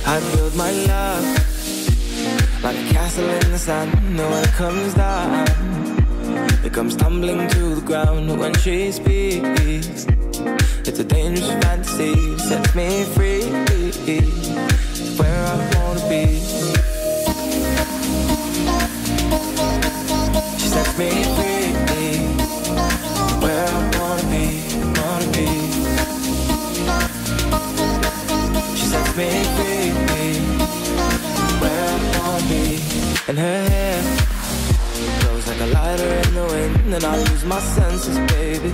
I build my love like a castle in the sand. And when it comes down, it comes tumbling to the ground. When she speaks, it's a dangerous fantasy. Sets me free, where I wanna be. She sets me free, where I wanna be, wanna be. She sets me free, where I wanna be. And her hair blows like a lighter in the wind, and I lose my senses, baby.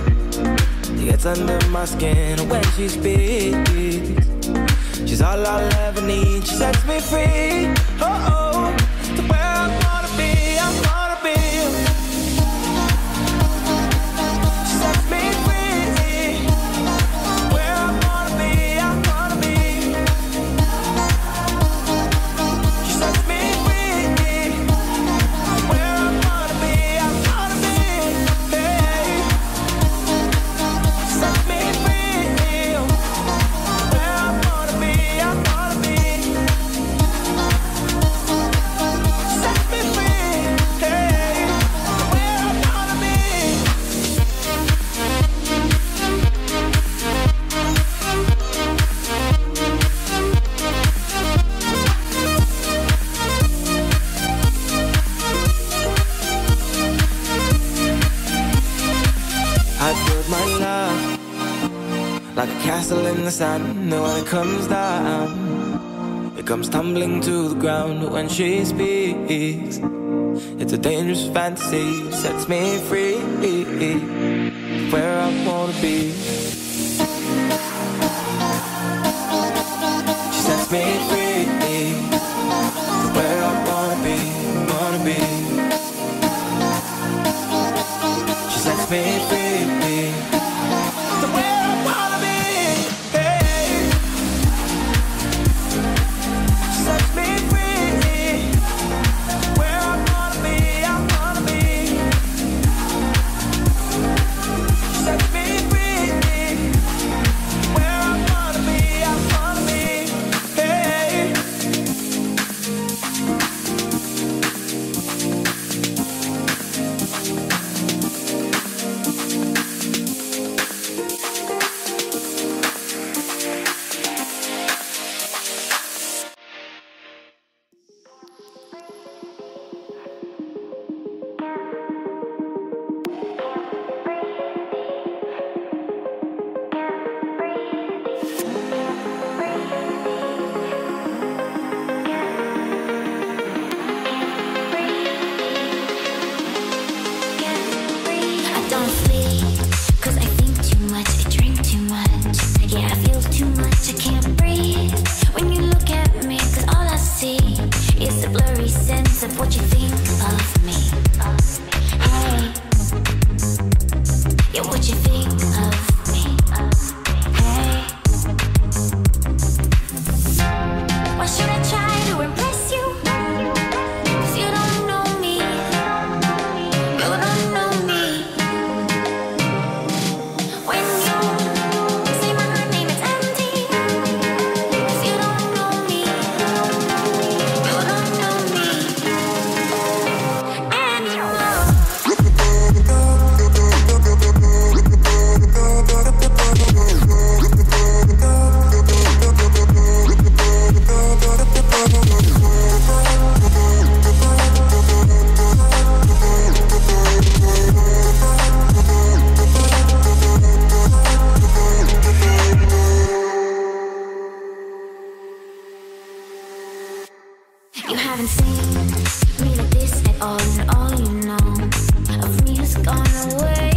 She gets under my skin when she speaks. She's all I'll ever need. She sets me free, oh oh, to where I wanna be, I wanna be. She sets me free, where I wanna be, I wanna be. She sets me free, where I wanna be, I wanna be. Hey. She sets me free, where I wanna be, I wanna be. She sets me free, hey, where I wanna be. I build my love like a castle in the sand. And when it comes down, it comes tumbling to the ground. When she speaks, it's a dangerous fantasy. Sets me free, where I wanna be. She sets me free, where I wanna be, wanna be. She sets me free, to where I wanna be. Hey. She sets me free, where I wanna be, I wanna be. She sets me free, where I wanna be, I wanna be. Hey. I don't sleep, 'cause I think too much, I drink too much. Yeah, I feel too much, I can't breathe when you look at me, 'cause all I see is a blurry sense of what you think of me. Hey, yeah, what you think of me. Hey, why should I try to impress you? 'Cause you don't know me. You don't know me. When you say my name, it's empty. 'Cause you don't know me. You don't know me. And you know. You haven't seen me like this at all, and all you know of me has gone away.